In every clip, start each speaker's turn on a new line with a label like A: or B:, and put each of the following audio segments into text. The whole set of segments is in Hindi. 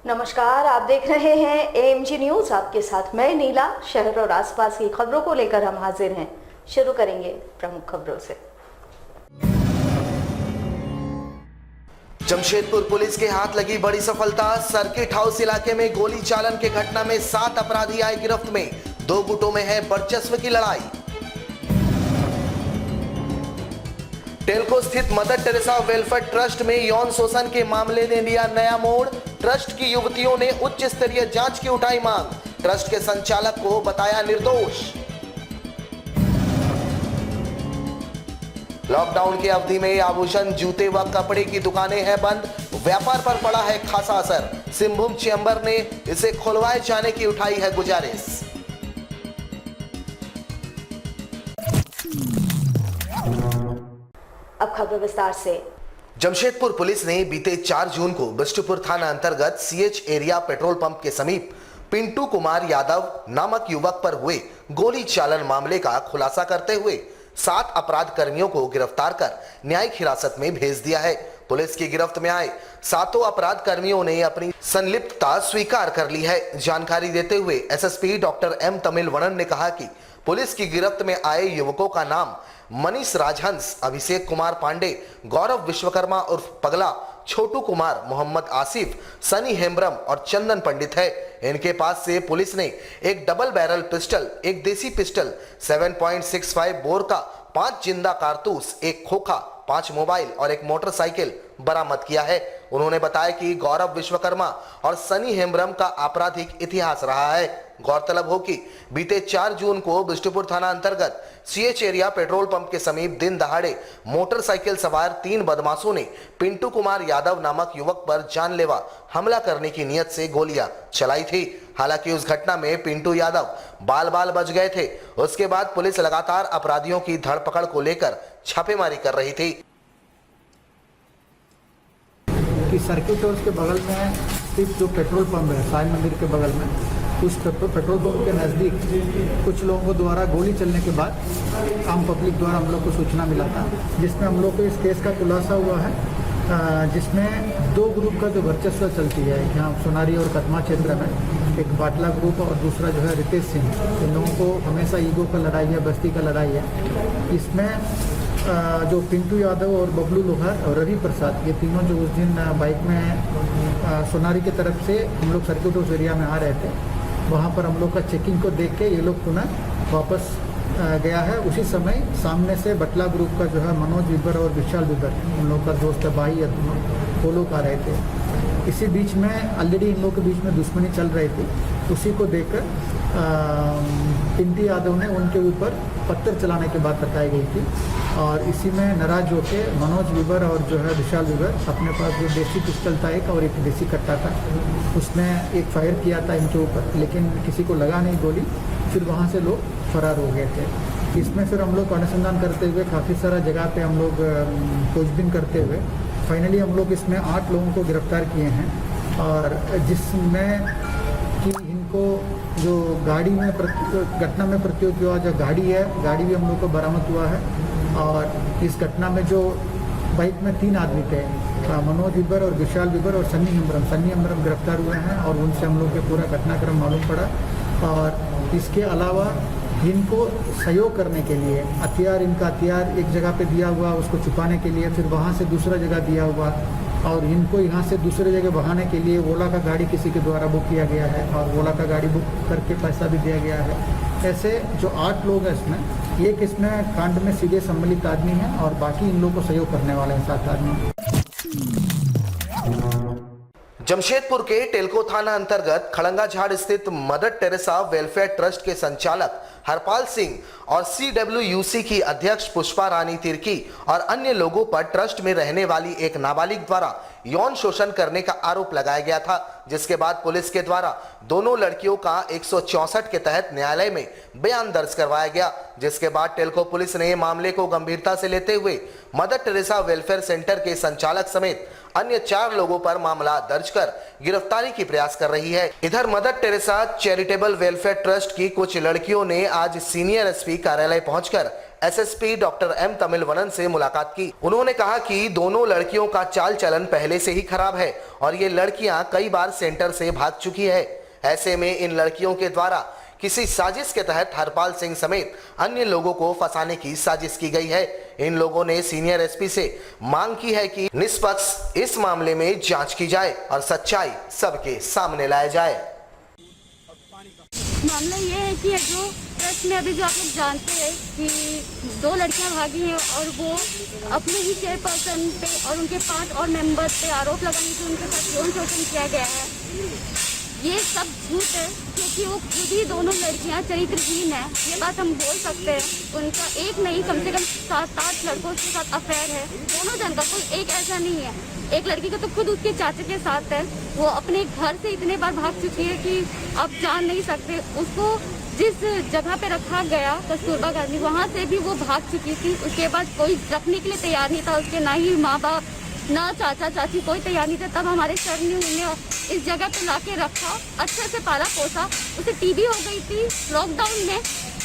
A: नमस्कार, आप देख रहे हैं एएमजी न्यूज। आपके साथ मैं नीला। शहर और आसपास की खबरों को लेकर हम हाजिर हैं। शुरू करेंगे प्रमुख खबरों से।
B: जमशेदपुर पुलिस के हाथ लगी बड़ी सफलता। सर्किट हाउस इलाके में गोली चालन के घटना में 7 अपराधी आए गिरफ्त में। 2 गुटों में है वर्चस्व की लड़ाई। टेल्को स्थित मदर टेरेसा वेलफेयर ट्रस्ट में यौन शोषण के मामले ने लिया नया मोड़। ट्रस्ट की युवतियों ने उच्च स्तरीय जांच की उठाई मांग। ट्रस्ट के संचालक को बताया निर्दोष। लॉकडाउन की अवधि में आभूषण, जूते व कपड़े की दुकानें हैं बंद। व्यापार पर पड़ा है खासा असर। सिंहभूम चेंबर ने इसे खुलवाए जाने की उठाई है गुजारिश।
A: अब खबर विस्तार से।
B: जमशेदपुर पुलिस ने बीते 4 जून को बिष्टुपुर थाना अंतर्गत सीएच एरिया पेट्रोल पंप के समीप पिंटू कुमार यादव नामक युवक पर हुए गोली चालन मामले का खुलासा करते हुए 7 अपराध कर्मियों को गिरफ्तार कर न्यायिक हिरासत में भेज दिया है। पुलिस की गिरफ्त में आए 7 अपराध कर्मियों ने अपनी संलिप्तता स्वीकार कर ली है। जानकारी देते हुए एसएसपी डॉक्टर एम तमिलवणन ने कहा कि पुलिस की गिरफ्त में आए युवकों का नाम मनीष राजहंस, अभिषेक कुमार पांडे, गौरव विश्वकर्मा उर्फ पगला, छोटू कुमार, मोहम्मद आसिफ, सनी हेम्ब्रम और चंदन पंडित है। इनके पास से पुलिस ने एक डबल बैरल पिस्टल, एक देसी पिस्टल, 7.65 बोर का 5 जिंदा कारतूस, एक खोखा, 5 मोबाइल और एक मोटरसाइकिल बरामद किया है। उन्होंने बताया कि गौरव विश्वकर्मा और सनी हेम्ब्रम का आपराधिक इतिहास रहा है। गौरतलब हो कि बीते 4 जून को बिष्टुपुर थाना अंतर्गत सीएच एरिया पेट्रोल पंप के समीप दिन दहाड़े मोटरसाइकिल सवार 3 बदमाशों ने पिंटू कुमार यादव नामक युवक पर जानलेवा हमला करने की नीयत से गोलियां चलाई थी। हालांकि उस घटना में पिंटू यादव बाल बाल बच गए थे। उसके बाद पुलिस लगातार अपराधियों की धरपकड़ को लेकर छापेमारी कर रही थी।
C: कि सर्किट हाउस के बगल में स्थित जो पेट्रोल पंप है साई मंदिर के बगल में, उस पेट्रोल पंप के नज़दीक कुछ लोगों द्वारा गोली चलने के बाद आम पब्लिक द्वारा हम लोग को सूचना मिला था, जिसमें हम लोग को इस केस का खुलासा हुआ है, जिसमें 2 ग्रुप का जो वर्चस्व चलती है यहाँ सोनारी और कदमा क्षेत्र में। एक बाटला ग्रुप और दूसरा जो है रितेश सिंह। इन लोगों को हमेशा ईगो का लड़ाई है, बस्ती का लड़ाई है। इसमें जो पिंटू यादव और बबलू लोहार और रवि प्रसाद, ये तीनों जो उस दिन बाइक में सोनारी की तरफ से हम लोग सर्किट हाउस एरिया में आ रहे थे, वहाँ पर हम लोग का चेकिंग को देख के ये लोग पुनः वापस गया है। उसी समय सामने से बटला ग्रुप का जो है मनोज विबर और विशाल विबर, उन लोग का दोस्त है, भाई है दोनों, वो लोग आ रहे थे। इसी बीच में ऑलरेडी इन लोग के बीच में दुश्मनी चल रही थी। उसी को देखकर पिंटू यादव ने उनके ऊपर पत्थर चलाने की बात बताई गई थी और इसी में नाराज होकर मनोज विबर और जो है विशाल विबर अपने पास जो देसी पिस्टल था एक और एक देसी कट्टा था, उसने एक फायर किया था इनके ऊपर, लेकिन किसी को लगा नहीं गोली। फिर वहाँ से लोग फरार हो गए थे। इसमें फिर हम लोग अनुसंधान करते हुए काफ़ी सारा जगह पे हम लोग खोजबीन करते हुए फाइनली हम लोग इसमें 8 लोगों को गिरफ्तार किए हैं और जिसमें कि इनको जो गाड़ी में घटना में प्रयोग हुआ जो गाड़ी है, गाड़ी भी हम लोग को बरामद हुआ है। और इस घटना में जो बाइक में 3 आदमी थे, मनोज विबर और विशाल विबर और सनी हेम्ब्रम गिरफ्तार हुए हैं और उनसे हम लोग के पूरा घटनाक्रम मालूम पड़ा। और इसके अलावा इनको सहयोग करने के लिए इनका हथियार एक जगह पे दिया हुआ, उसको छुपाने के लिए फिर वहाँ से दूसरा जगह दिया हुआ और इनको यहाँ से दूसरे जगह बहाने के लिए ओला का गाड़ी किसी के द्वारा बुक किया गया है और ओला का गाड़ी बुक करके पैसा भी दिया गया है। ऐसे जो 8 लोग हैं इसमें, एक इसमें कांड में सीधे सम्मिलित आदमी है और बाकी इन लोगों को सहयोग करने वाले हैं 7 आदमी।
B: जमशेदपुर के टेल्को थाना अंतर्गत खड़ंगाझाड़ स्थित मदर टेरेसा वेलफेयर ट्रस्ट के संचालक हरपाल सिंह और CWUC की अध्यक्ष पुष्पा रानी तिर्की और अन्य लोगों पर ट्रस्ट में रहने वाली एक नाबालिग द्वारा यौन शोषण करने का आरोप लगाया गया था, जिसके बाद पुलिस के द्वारा दोनों लड़कियों का 164 के तहत न्यायालय में बयान दर्ज करवाया गया। जिसके बाद टेल्को पुलिस ने मामले को गंभीरता से लेते हुए मदर टेरेसा वेलफेयर सेंटर के संचालक समेत अन्य 4 लोगों पर मामला दर्ज कर गिरफ्तारी की प्रयास कर रही है। इधर mother Teresa charitable welfare trust की कुछ लड़कियों ने आज सीनियर एसपी कार्यालय पहुंचकर एसएसपी डॉक्टर एम तमिलवनन से मुलाकात की। उन्होंने कहा कि दोनों लड़कियों का चाल चलन पहले से ही खराब है और ये लड़कियां कई बार सेंटर से भाग चुकी है। ऐसे में इन लड़कियों के द्वारा किसी साजिश के तहत हरपाल सिंह समेत अन्य लोगों को फंसाने की साजिश की गई है। इन लोगों ने सीनियर एसपी से मांग की है कि निष्पक्ष इस मामले में जांच की जाए और सच्चाई सबके सामने लाया जाए।
D: मामला ये है कि जो प्रेस में अभी जो आप लोग जानते हैं कि 2 लड़कियां भागी हैं और वो अपने ही चेयरपर्सन पे और उनके 5 और मेंबर पे आरोप लगाने से उनके साथ यौन शोषण किया गया है। ये सब झूठ है क्योंकि वो खुद ही दोनों लड़कियां चरित्रहीन है, ये बात हम बोल सकते हैं। उनका एक नहीं कम से कम 7-8 लड़कों के साथ अफेयर है, दोनों जन का, कोई एक ऐसा नहीं है। एक लड़की का तो खुद उसके चाचा के साथ है, वो अपने घर से इतने बार भाग चुकी है कि आप जान नहीं सकते। उसको जिस जगह पे रखा गया कस्तूरबा गांधी, वहाँ से भी वो भाग चुकी थी। उसके बाद कोई रखने के लिए तैयार नहीं था, उसके ना ही माँ बाप ना चाचा चाची कोई तैयार नहीं था। तब हमारे सर ने उन्हें इस जगह पे लाके रखा, अच्छे से पाला पोसा। उसे टीबी हो गई थी लॉकडाउन में,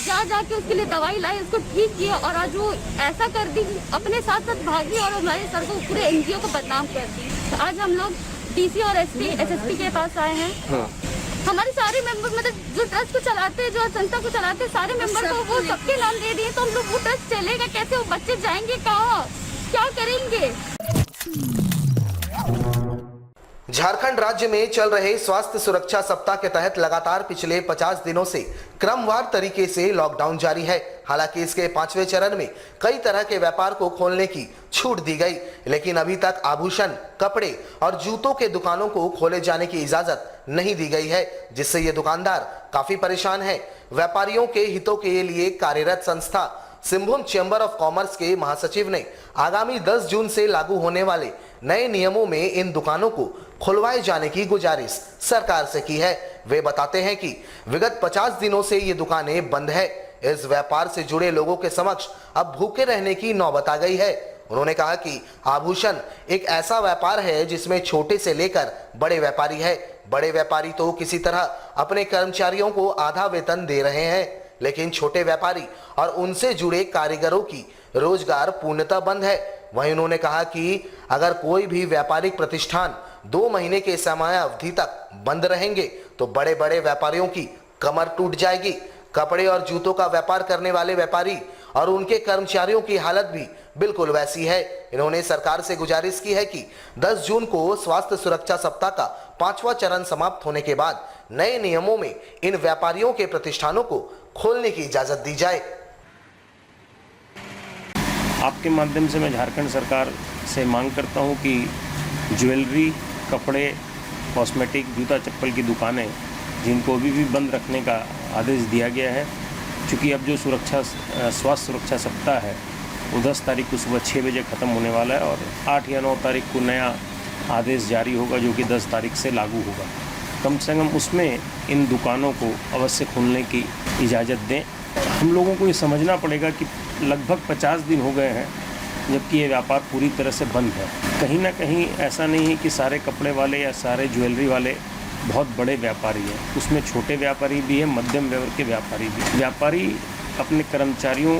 D: जाके उसके लिए दवाई लाई, उसको ठीक किया और आज वो ऐसा कर दी, अपने साथ साथ भागी और हमारे सर को पूरे एनजीओ को बदनाम कर दी। तो आज हम लोग डीसी और एसएसपी के पास आए हैं। हमारे सारे मेंबर मतलब जो ट्रस्ट को चलाते हैं, जो संस्था को चलाते हैं, सारे मेंबर को वो सबके नाम दे दिए। तो हम लोग वो ट्रस्ट चलेगा कैसे? वो बच्चे जाएंगे कहाँ, क्या करेंगे?
B: झारखंड राज्य में चल रहे स्वास्थ्य सुरक्षा सप्ताह के तहत लगातार पिछले 50 दिनों से क्रमवार तरीके से लॉकडाउन जारी है। हालांकि इसके 5वें चरण में कई तरह के व्यापार को खोलने की छूट दी गई, लेकिन अभी तक आभूषण, कपड़े और जूतों के दुकानों को खोले जाने की इजाजत नहीं दी गई है, जिससे ये दुकानदार काफी परेशान है। व्यापारियों के हितों के लिए कार्यरत संस्था सिंहभूम चैम्बर ऑफ कॉमर्स के महासचिव ने आगामी 10 जून से लागू होने वाले नए नियमों में इन दुकानों को खुलवाए जाने की गुजारिश सरकार से की है। वे बताते हैं कि विगत 50 दिनों से ये दुकानें बंद है। इस व्यापार से जुड़े लोगों के समक्ष अब भूखे रहने की नौबत आ गई है। उन्होंने कहा कि आभूषण एक ऐसा व्यापार है जिसमें छोटे से लेकर बड़े व्यापारी है। बड़े व्यापारी तो किसी तरह अपने कर्मचारियों को आधा वेतन दे रहे हैं, लेकिन छोटे व्यापारी और उनसे जुड़े कारीगरों की रोजगार पूर्णतः बंद है। वहीं उन्होंने कहा कि अगर कोई भी व्यापारिक प्रतिष्ठान 2 महीने के समय अवधि तक बंद रहेंगे तो बड़े बड़े व्यापारियों की कमर टूट जाएगी। कपड़े और जूतों का व्यापार करने वाले व्यापारी और उनके कर्मचारियों की हालत भी बिल्कुल वैसी है। इन्होंने सरकार से गुजारिश की है कि 10 जून को स्वास्थ्य सुरक्षा सप्ताह का 5वां चरण समाप्त होने के बाद नए नियमों में इन व्यापारियों के प्रतिष्ठानों को खोलने की इजाजत दी जाए।
E: आपके माध्यम से मैं झारखंड सरकार से मांग करता हूं कि ज्वेलरी, कपड़े, कॉस्मेटिक, जूता चप्पल की दुकानें जिनको अभी भी बंद रखने का आदेश दिया गया है, क्योंकि अब जो स्वास्थ्य सुरक्षा सप्ताह है वो 10 तारीख को सुबह 6 बजे ख़त्म होने वाला है और 8 या 9 तारीख को नया आदेश जारी होगा जो कि 10 तारीख से लागू होगा। कम से कम उसमें इन दुकानों को अवश्य खोलने की इजाज़त दें। हम लोगों को ये समझना पड़ेगा कि लगभग 50 दिन हो गए हैं जबकि ये व्यापार पूरी तरह से बंद है। कहीं ना कहीं ऐसा नहीं है कि सारे कपड़े वाले या सारे ज्वेलरी वाले बहुत बड़े व्यापारी हैं, उसमें छोटे व्यापारी भी हैं, मध्यम वर्ग के व्यापारी भी। व्यापारी अपने कर्मचारियों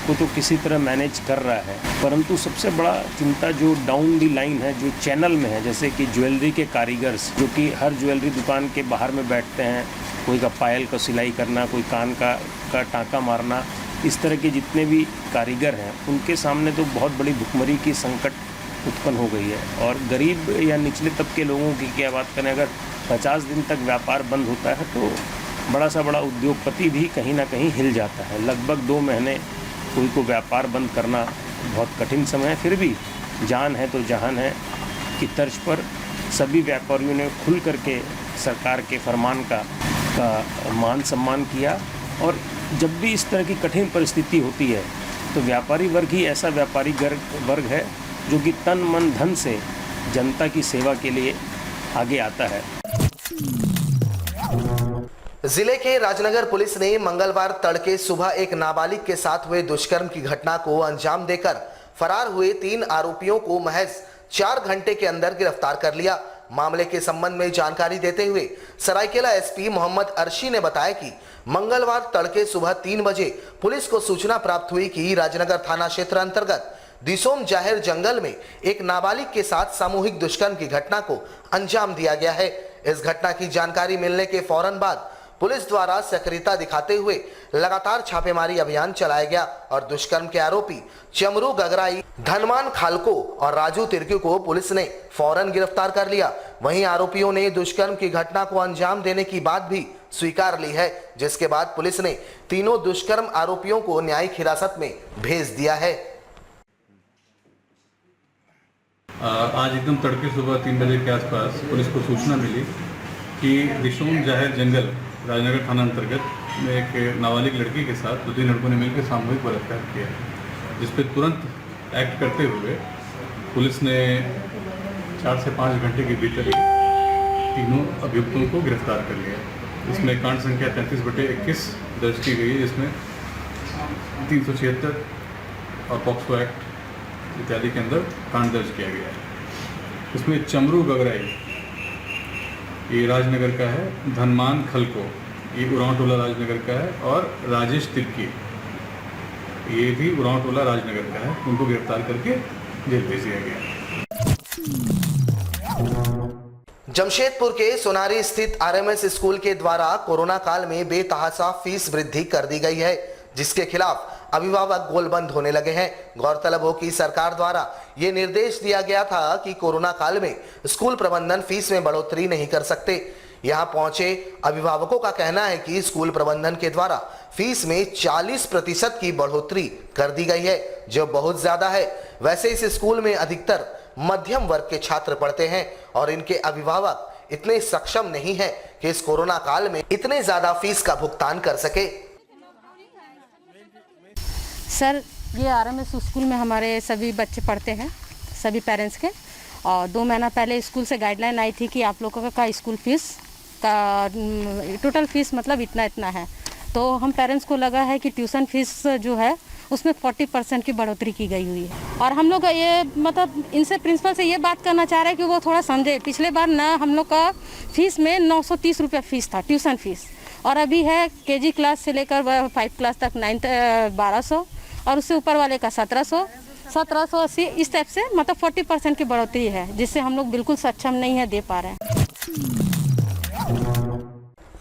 E: को तो किसी तरह मैनेज कर रहा है, परंतु सबसे बड़ा चिंता जो डाउन दी लाइन है, जो चैनल में है, जैसे कि ज्वेलरी के कारीगर्स जो कि हर ज्वेलरी दुकान के बाहर में बैठते हैं, कोई का पायल का सिलाई करना, कोई कान का टाँका मारना, इस तरह के जितने भी कारीगर हैं उनके सामने तो बहुत बड़ी भुखमरी की संकट उत्पन्न हो गई है। और गरीब या निचले तबके लोगों की क्या बात करें, अगर 50 दिन तक व्यापार बंद होता है तो बड़ा सा बड़ा उद्योगपति भी कहीं ना कहीं हिल जाता है। लगभग 2 महीने कोई को व्यापार बंद करना बहुत कठिन समय है, फिर भी जान है तो जहान है की तर्ज पर सभी व्यापारियों ने खुल करके सरकार के फरमान का मान सम्मान किया। और जब भी इस तरह की कठिन परिस्थिति होती है तो व्यापारी वर्ग ही ऐसा व्यापारी वर्ग है जो कि तन मन धन से जनता की सेवा के लिए आगे आता है।
B: जिले के राजनगर पुलिस ने मंगलवार तड़के सुबह एक नाबालिग के साथ हुए दुष्कर्म की घटना को अंजाम देकर फरार हुए 3 आरोपियों को महज 4 घंटे के अंदर गिरफ्तार कर लिया। मामले के संबंध में जानकारी देते हुए सरायकेला एसपी मोहम्मद अर्शी ने बताया कि मंगलवार तड़के सुबह 3 बजे पुलिस को सूचना प्राप्त हुई कि राजनगर थाना क्षेत्र अंतर्गत दिसोम जाहिर जंगल में एक नाबालिग के साथ सामूहिक दुष्कर्म की घटना को अंजाम दिया गया है। इस घटना की जानकारी मिलने के फौरन बाद पुलिस द्वारा सक्रियता दिखाते हुए लगातार छापेमारी अभियान चलाया गया और दुष्कर्म के आरोपी चमरू गगराई, धनमान खालको और राजू तिर्की को पुलिस ने फौरन गिरफ्तार कर लिया। वहीं आरोपियों ने दुष्कर्म की घटना को अंजाम देने की बात भी स्वीकार ली है, जिसके बाद पुलिस ने तीनों दुष्कर्म आरोपियों को न्यायिक हिरासत में भेज दिया है।
F: आज एकदम तड़के सुबह 3 बजे के आसपास पुलिस को सूचना मिली कि दिसोम जाहिर जंगल राजनगर थाना अंतर्गत में एक नाबालिग लड़की के साथ 2-3 लड़कों ने मिलकर सामूहिक बलात्कार किया, जिस पर तुरंत एक्ट करते हुए पुलिस ने 4 से 5 घंटे के भीतर ही तीनों अभियुक्तों को गिरफ्तार कर लिया। इसमें कांड संख्या 33/21 दर्ज की गई है, जिसमें 376 और पॉक्सो एक्ट इत्यादि के अंदर कांड दर्ज किया गया है। इसमें चमरू गगराई ये राजनगर का है, धनमान खलको ये उरांव टोला राजनगर का है और राजेश तिर्की ये भी उरांव टोला राजनगर का है। उनको गिरफ्तार करके जेल भेज दिया गया।
B: जमशेदपुर के सोनारी स्थित आरएमएस स्कूल के द्वारा कोरोना काल में बेतहासा फीस वृद्धि कर दी गई है, जिसके खिलाफ अभिभावक गोलबंद होने लगे हैं। गौरतलब हो कि सरकार द्वारा ये निर्देश दिया गया था कि कोरोना काल में स्कूल प्रबंधन फीस में बढ़ोतरी नहीं कर सकते। यहां पहुंचे अभिभावकों का कहना है कि स्कूल प्रबंधन के द्वारा फीस में 40% की बढ़ोतरी कर दी गई है, जो बहुत ज्यादा है। वैसे इस स्कूल में अधिकतर मध्यम वर्ग के छात्र पढ़ते हैं और इनके अभिभावक इतने सक्षम नहीं है कि इस कोरोना काल में इतने ज्यादा फीस का भुगतान कर सके।
G: सर, ये आरएमएस स्कूल में हमारे सभी बच्चे पढ़ते हैं, सभी पेरेंट्स के, और 2 महीना पहले स्कूल से गाइडलाइन आई थी कि आप लोगों का स्कूल फीस का टोटल फीस मतलब इतना है। तो हम पेरेंट्स को लगा है कि ट्यूशन फीस जो है उसमें 40% की बढ़ोतरी की गई हुई है। और हम लोग ये मतलब इनसे प्रिंसिपल से ये बात करना चाह रहे हैं कि वो थोड़ा समझे। पिछले बार ना हम लोग का फीस में 930 रुपये फीस था, ट्यूशन फीस, और अभी है केजी क्लास से लेकर 5 क्लास तक 1200 और उससे ऊपर वाले का 1780 इस टाइप से मतलब 40% की बढ़ोतरी है, जिससे हम लोग बिल्कुल सक्षम नहीं है दे पा रहे हैं।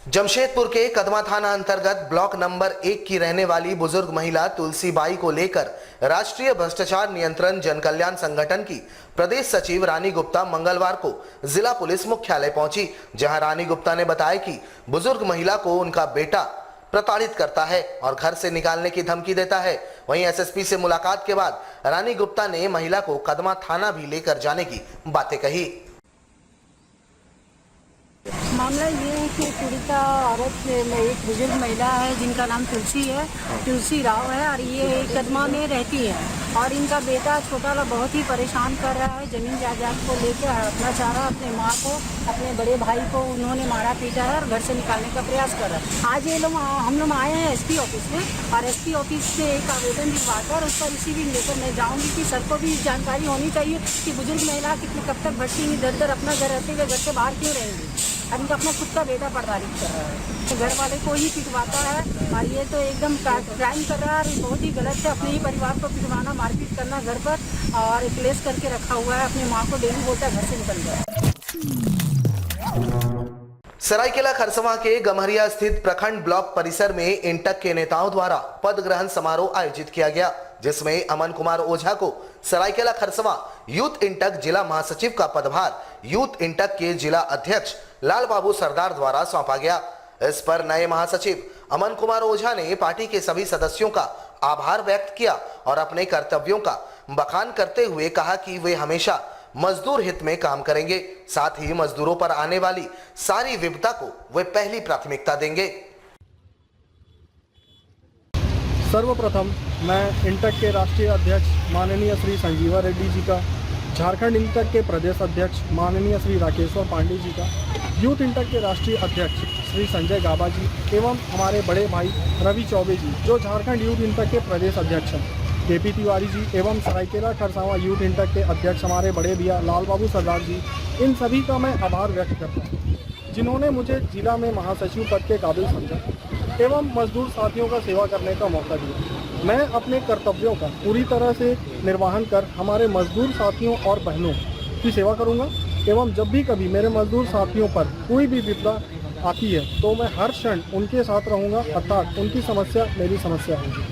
B: जमशेदपुर के कदमा थाना अंतर्गत ब्लॉक नंबर 1 की रहने वाली बुजुर्ग महिला तुलसीबाई को लेकर राष्ट्रीय भ्रष्टाचार नियंत्रण जनकल्याण संगठन की प्रदेश सचिव रानी गुप्ता मंगलवार को जिला पुलिस मुख्यालय पहुंची, जहां रानी गुप्ता ने बताया कि बुजुर्ग महिला को उनका बेटा प्रताड़ित करता है और घर से निकालने की धमकी देता है। वहीं एसएसपी से मुलाकात के बाद रानी गुप्ता ने महिला को कदमा थाना भी लेकर जाने की बातें कही।
H: मामला ये है कि पीड़िता औरत एक बुजुर्ग महिला है जिनका नाम तुलसी है, तुलसी राव है, और ये कदमा में रहती है। और इनका बेटा छोटा वाला बहुत ही परेशान कर रहा है, ज़मीन जायदाद को लेकर हड़पना चाह रहा है। अपने माँ को, अपने बड़े भाई को उन्होंने मारा पीटा है और घर से निकालने का प्रयास कर रहा है। आज ये लोग हम लोग आए हैं एसपी ऑफिस में, और एसपी ऑफिस से एक आवेदन दिखवाकर उस पर रिसीविंग लेकर मैं जाऊँगी कि सर को भी जानकारी होनी चाहिए कि बुजुर्ग महिला कितने कब तक भटकेंगी, दर दर अपना घर रहते हुए घर से बाहर क्यों रहेंगी। अब इनका अपना खुद का बेटा प्रताड़ित कर रहा है, तो घर वाले को ही पिटवाता है, और ये तो एकदम क्राइम कर रहा है और बहुत ही गलत है। अपने ही परिवार को पिटवाना, मारपीट करना घर पर, और क्लेश करके रखा हुआ है। अपनी माँ को डेली बोलता है घर से निकल जाए।
B: सरायकेला खरसवां के गम्हरिया स्थित प्रखंड ब्लॉक परिसर में इंटक के नेताओं द्वारा पद ग्रहण समारोह आयोजित किया गया, जिसमें अमन कुमार ओझा को सरायकेला खरसवां यूथ इंटक जिला महासचिव का पदभार यूथ इंटक के जिला अध्यक्ष लाल बाबू सरदार द्वारा सौंपा गया। इस पर नए महासचिव अमन कुमार ओझा ने पार्टी के सभी सदस्यों का आभार व्यक्त किया और अपने कर्तव्यों का बखान करते हुए कहा कि वे हमेशा मजदूर हित में काम करेंगे, साथ ही मजदूरों पर आने वाली सारी विपदा को वे पहली प्राथमिकता देंगे।
I: सर्वप्रथम मैं इंटक के राष्ट्रीय अध्यक्ष माननीय श्री संजीवा रेड्डी जी का, झारखंड इंटक के प्रदेश अध्यक्ष माननीय श्री राकेश्वर पांडे जी का, यूथ इंटक के राष्ट्रीय अध्यक्ष श्री संजय गाबा जी एवं हमारे बड़े भाई रवि चौबे जी जो झारखंड यूथ इंटक के प्रदेश अध्यक्ष हैं, केपी तिवारी जी एवं सरायकेला खरसावां यूथ इंटक के अध्यक्ष हमारे बड़े भैया लाल बाबू सरदार जी, इन सभी का मैं आभार व्यक्त करता हूँ जिन्होंने मुझे जिला में महासचिव पद के काबिल समझा एवं मजदूर साथियों का सेवा करने का मौका दिया। मैं अपने कर्तव्यों का पूरी तरह से निर्वहन कर हमारे मजदूर साथियों और बहनों की सेवा करूँगा एवं जब भी कभी मेरे मजदूर साथियों पर कोई भी विपदा आती है तो मैं हर क्षण उनके साथ रहूँगा, अर्थात उनकी समस्या मेरी समस्या होगी।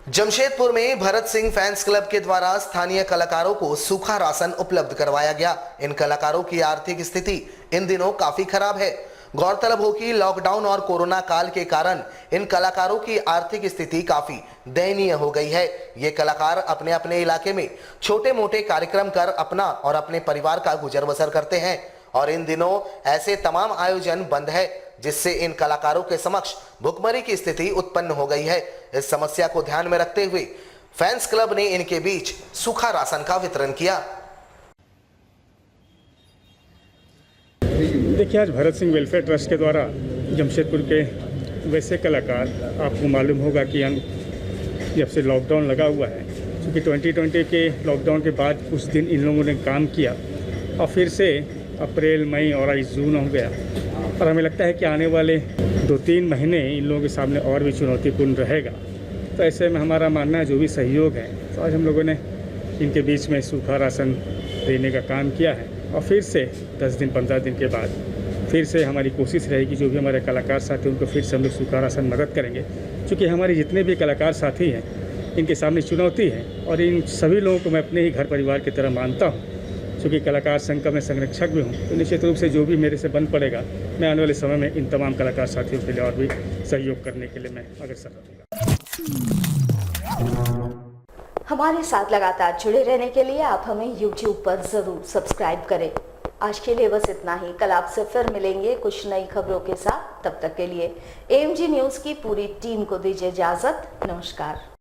B: जमशेदपुर में भरत सिंह फैंस क्लब के द्वारा स्थानीय कलाकारों को सूखा राशन उपलब्ध करवाया गया। इन कलाकारों की आर्थिक स्थिति इन दिनों काफी खराब है। गौरतलब हो कि लॉकडाउन और कोरोना काल के कारण इन कलाकारों की आर्थिक स्थिति काफी दयनीय हो गई है। ये कलाकार अपने अपने इलाके में छोटे मोटे कार्यक्रम कर अपना और अपने परिवार का गुजर बसर करते हैं और इन दिनों ऐसे तमाम आयोजन बंद है, जिससे इन कलाकारों के समक्ष भुखमरी की स्थिति उत्पन्न हो गई है। इस समस्या को ध्यान में रखते हुए फैंस क्लब ने इनके बीच सूखा राशन का वितरण किया।
J: देखिए, आज भरत सिंह वेलफेयर ट्रस्ट के द्वारा जमशेदपुर के वैसे कलाकार, आपको मालूम होगा कि जब से लॉकडाउन लगा हुआ है, क्योंकि 2020 के लॉकडाउन के बाद कुछ दिन इन लोगों ने काम किया और फिर से अप्रैल, मई और आज जून हो गया और हमें लगता है कि आने वाले 2-3 महीने इन लोगों के सामने और भी चुनौतीपूर्ण रहेगा। तो ऐसे में हमारा मानना है जो भी सहयोग है, तो आज हम लोगों ने इनके बीच में सूखा राशन देने का काम किया है और फिर से 10 दिन 15 दिन के बाद फिर से हमारी कोशिश रहेगी जो भी हमारे कलाकार साथी उनको फिर से हम लोग सूखा राशन मदद करेंगे, क्योंकि हमारे जितने भी कलाकार साथी हैं इनके सामने चुनौती है और इन सभी लोगों को मैं अपने ही घर परिवार की तरह मानता हूँ। क्योंकि कलाकार संघ का मैं संरक्षक भी हूँ, तो निश्चित रूप से जो भी मेरे से बन पड़ेगा मैं आने वाले समय में इन तमाम कलाकार साथियों के लिए और भी सहयोग करने के लिए मैं अग्रसर रहूँगा।
A: हमारे साथ लगातार जुड़े रहने के लिए आप हमें YouTube पर जरूर सब्सक्राइब करें। आज के लिए बस इतना ही। कल आपसे फिर मिलेंगे कुछ नई खबरों के साथ। तब तक के लिए AMG न्यूज़ की पूरी टीम को दीजिए इजाजत। नमस्कार।